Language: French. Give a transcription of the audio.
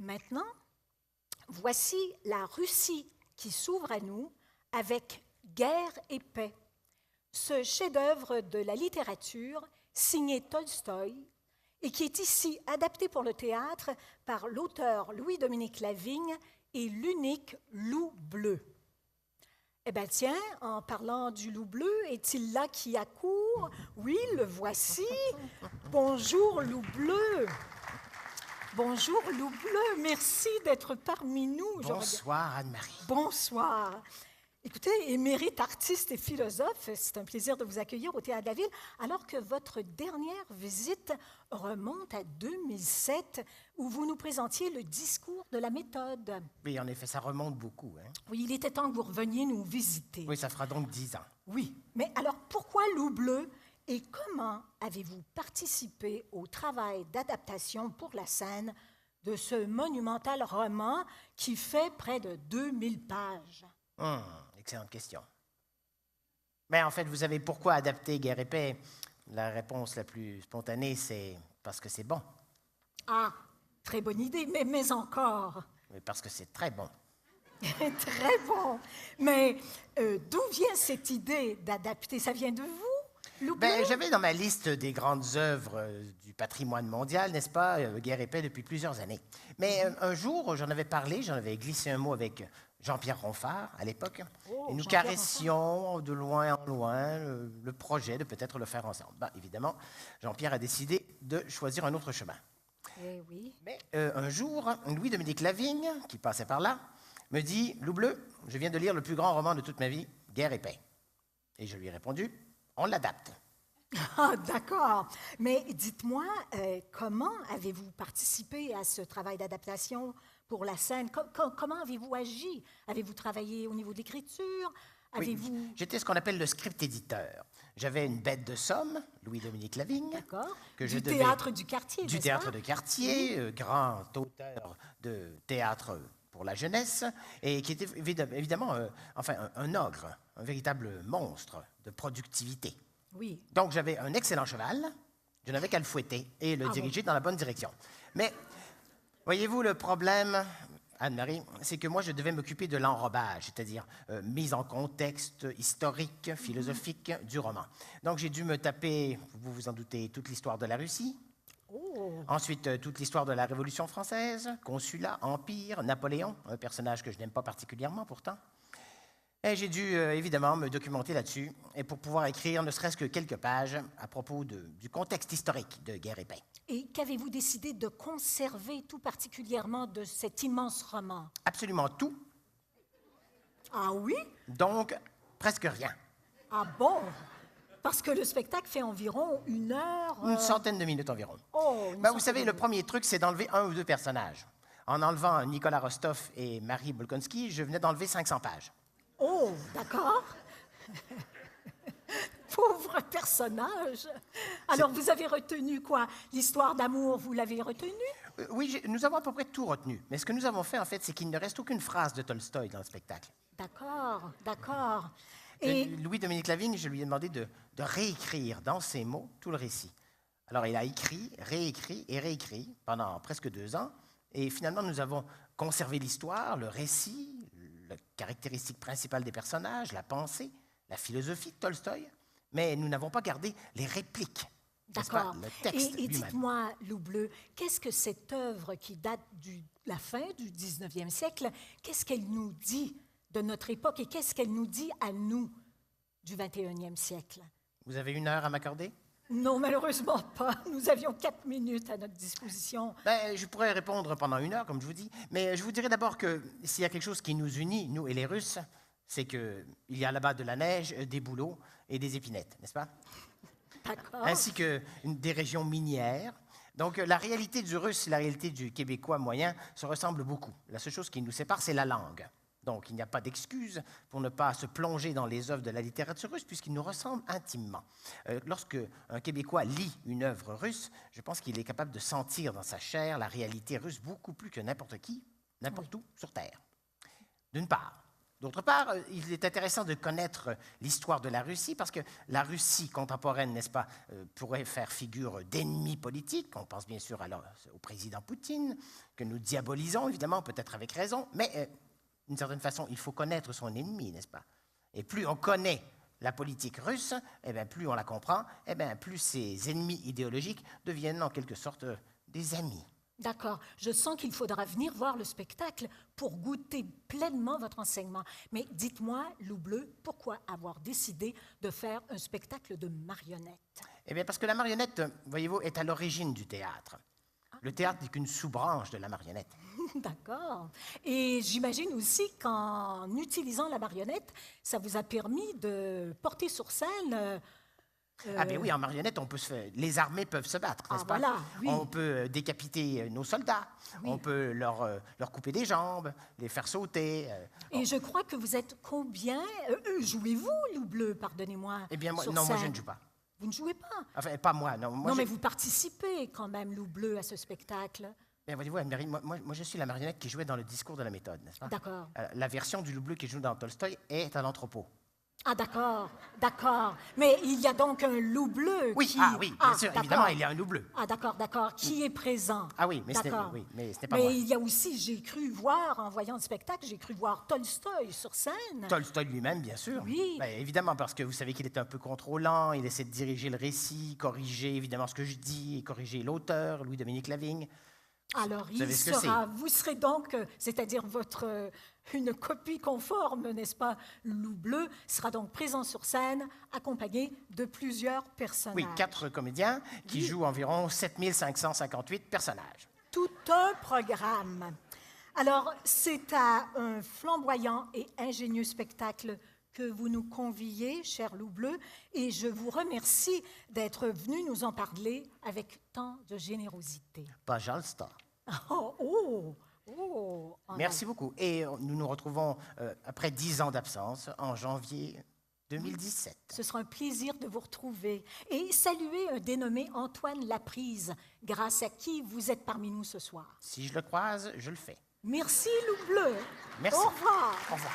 Maintenant, voici la Russie qui s'ouvre à nous avec Guerre et paix, ce chef-d'œuvre de la littérature signé Tolstoï et qui est ici adapté pour le théâtre par l'auteur Louis-Dominique Lavigne et l'unique loup bleu. Eh bien tiens, en parlant du loup bleu, est-il là qui accourt? Oui, le voici. Bonjour loup bleu. Bonjour loup bleu, merci d'être parmi nous. Bonsoir Anne-Marie. Bonsoir. Écoutez, émérite artiste et philosophe, c'est un plaisir de vous accueillir au Théâtre de la Ville, alors que votre dernière visite remonte à 2007, où vous nous présentiez le discours de la méthode. Oui, en effet, ça remonte beaucoup. Hein? Oui, il était temps que vous reveniez nous visiter. Oui, ça fera donc 10 ans. Oui, mais alors pourquoi Loup Bleu et comment avez-vous participé au travail d'adaptation pour la scène de ce monumental roman qui fait près de 2000 pages? Excellente question. Mais en fait, vous savez pourquoi adapter Guerre et paix? La réponse la plus spontanée, c'est parce que c'est bon. Ah, très bonne idée, mais encore. Oui, parce que c'est très bon. Très bon. Mais d'où vient cette idée d'adapter? Ça vient de vous, Loup Bleu? J'avais dans ma liste des grandes œuvres du patrimoine mondial, n'est-ce pas, Guerre et paix depuis plusieurs années. Mais un jour, j'en avais parlé, j'en avais glissé un mot avec Jean-Pierre Ronfart, à l'époque, et nous caressions de loin en loin le projet de peut-être le faire ensemble. Évidemment, Jean-Pierre a décidé de choisir un autre chemin. Eh oui. Mais un jour, Louis-Dominique Lavigne, qui passait par là, me dit « Loup bleu, je viens de lire le plus grand roman de toute ma vie, Guerre et paix. » Et je lui ai répondu « On l'adapte. » Ah, d'accord. Mais dites-moi, comment avez-vous participé à ce travail d'adaptation pour la scène? Comment avez-vous agi? Avez-vous travaillé au niveau de l'écriture? Oui, j'étais ce qu'on appelle le script éditeur. J'avais une bête de somme, Louis-Dominique Lavigne. D'accord. Que du théâtre du quartier, Du théâtre de quartier, grand auteur de théâtre pour la jeunesse, et qui était évidemment un ogre, un véritable monstre de productivité. Oui. Donc, j'avais un excellent cheval, je n'avais qu'à le fouetter et le diriger dans la bonne direction. Mais, voyez-vous, le problème, Anne-Marie, c'est que moi, je devais m'occuper de l'enrobage, c'est-à-dire mise en contexte historique, philosophique du roman. Donc, j'ai dû me taper, vous vous en doutez, toute l'histoire de la Russie. Ensuite, toute l'histoire de la Révolution française, consulat, empire, Napoléon, un personnage que je n'aime pas particulièrement pourtant. Et j'ai dû, évidemment, me documenter là-dessus, et pour pouvoir écrire ne serait-ce que quelques pages à propos du contexte historique de Guerre et paix. Et qu'avez-vous décidé de conserver tout particulièrement de cet immense roman? Absolument tout. Ah oui? Donc, presque rien. Ah bon? Parce que le spectacle fait environ 1 heure... Une centaine de minutes environ. Vous savez, le premier truc, c'est d'enlever 1 ou 2 personnages. En enlevant Nicolas Rostov et Marie Bolkonski, je venais d'enlever 500 pages. Oh, d'accord. Pauvre personnage. Alors, vous avez retenu quoi? L'histoire d'amour, vous l'avez retenue? Oui, nous avons à peu près tout retenu. Mais ce que nous avons fait, en fait, c'est qu'il ne reste aucune phrase de Tolstoï dans le spectacle. D'accord, d'accord. Et Louis-Dominique Lavigne, je lui ai demandé de réécrire dans ses mots tout le récit. Alors, il a écrit, réécrit et réécrit pendant presque 2 ans. Et finalement, nous avons conservé l'histoire, le récit, la caractéristique principale des personnages, la pensée, la philosophie de Tolstoï, mais nous n'avons pas gardé les répliques. D'accord. Le texte et lui-même. dites-moi, Loup Bleu, qu'est-ce que cette œuvre qui date de la fin du 19e siècle, qu'est-ce qu'elle nous dit de notre époque et qu'est-ce qu'elle nous dit à nous du 21e siècle? Vous avez 1 heure à m'accorder? Non, malheureusement pas. Nous avions 4 minutes à notre disposition. Je pourrais répondre pendant 1 heure, comme je vous dis, mais je vous dirais d'abord que s'il y a quelque chose qui nous unit, nous et les Russes, c'est qu'il y a là-bas de la neige, des bouleaux et des épinettes, n'est-ce pas? D'accord. Ainsi que des régions minières. Donc, la réalité du Russe et la réalité du Québécois moyen se ressemblent beaucoup. La seule chose qui nous sépare, c'est la langue. Donc, il n'y a pas d'excuse pour ne pas se plonger dans les œuvres de la littérature russe, puisqu'ils nous ressemblent intimement. Lorsque un Québécois lit une œuvre russe, je pense qu'il est capable de sentir dans sa chair la réalité russe beaucoup plus que n'importe qui, n'importe où sur Terre. D'une part. D'autre part, il est intéressant de connaître l'histoire de la Russie parce que la Russie contemporaine, n'est-ce pas, pourrait faire figure d'ennemi politique. On pense bien sûr alors au président Poutine, que nous diabolisons évidemment, peut-être avec raison, mais d'une certaine façon, il faut connaître son ennemi, n'est-ce pas? Et plus on connaît la politique russe, eh bien, plus on la comprend, eh bien, plus ses ennemis idéologiques deviennent en quelque sorte des amis. D'accord. Je sens qu'il faudra venir voir le spectacle pour goûter pleinement votre enseignement. Mais dites-moi, Loup Bleu, pourquoi avoir décidé de faire un spectacle de marionnettes? Eh bien, parce que la marionnette, voyez-vous, est à l'origine du théâtre. Le théâtre n'est qu'une sous-branche de la marionnette. D'accord. Et j'imagine aussi qu'en utilisant la marionnette, ça vous a permis de porter sur scène... Ah bien oui, en marionnette, les armées peuvent se battre, n'est-ce pas? Voilà, oui. On peut décapiter nos soldats, on peut leur couper des jambes, les faire sauter. Et je crois que vous êtes combien? Jouez-vous, Loup Bleu, pardonnez-moi? Eh bien, moi sur je scène? ne joue pas. Vous ne jouez pas? Enfin, pas moi, non. Moi, Non, mais vous participez quand même, Loup Bleu, à ce spectacle. Bien, voyez-vous, Anne-Marie, moi, je suis la marionnette qui jouait dans le discours de la méthode, n'est-ce pas? D'accord. La version du Loup Bleu qui joue dans Tolstoï est à l'entrepôt. Ah, d'accord, d'accord. Mais il y a donc un loup bleu Oui, qui... oui, bien sûr, évidemment, il y a un loup bleu. Ah, d'accord, qui est présent. Ah oui, mais ce n'est pas moi. Mais il y a aussi, j'ai cru voir, en voyant le spectacle, j'ai cru voir Tolstoï sur scène. Tolstoï lui-même, bien sûr. Oui. Ben, évidemment, parce que vous savez qu'il est un peu contrôlant, il essaie de diriger le récit, corriger évidemment ce que je dis, et corriger l'auteur, Louis-Dominique Lavigne. Alors, vous serez donc, c'est-à-dire une copie conforme, n'est-ce pas, Loup Bleu, sera donc présent sur scène, accompagné de plusieurs personnages. Oui, 4 comédiens qui jouent environ 7558 personnages. Tout un programme. Alors, c'est à un flamboyant et ingénieux spectacle que vous nous conviez, cher Loup Bleu, et je vous remercie d'être venu nous en parler avec tant de générosité. Pas Jalsta. Merci beaucoup. Et nous nous retrouvons après 10 ans d'absence en janvier 2017. Ce sera un plaisir de vous retrouver. Et saluer un dénommé Antoine Laprise, grâce à qui vous êtes parmi nous ce soir. Si je le croise, je le fais. Merci, Loup Bleu. Merci. Au revoir. Au revoir.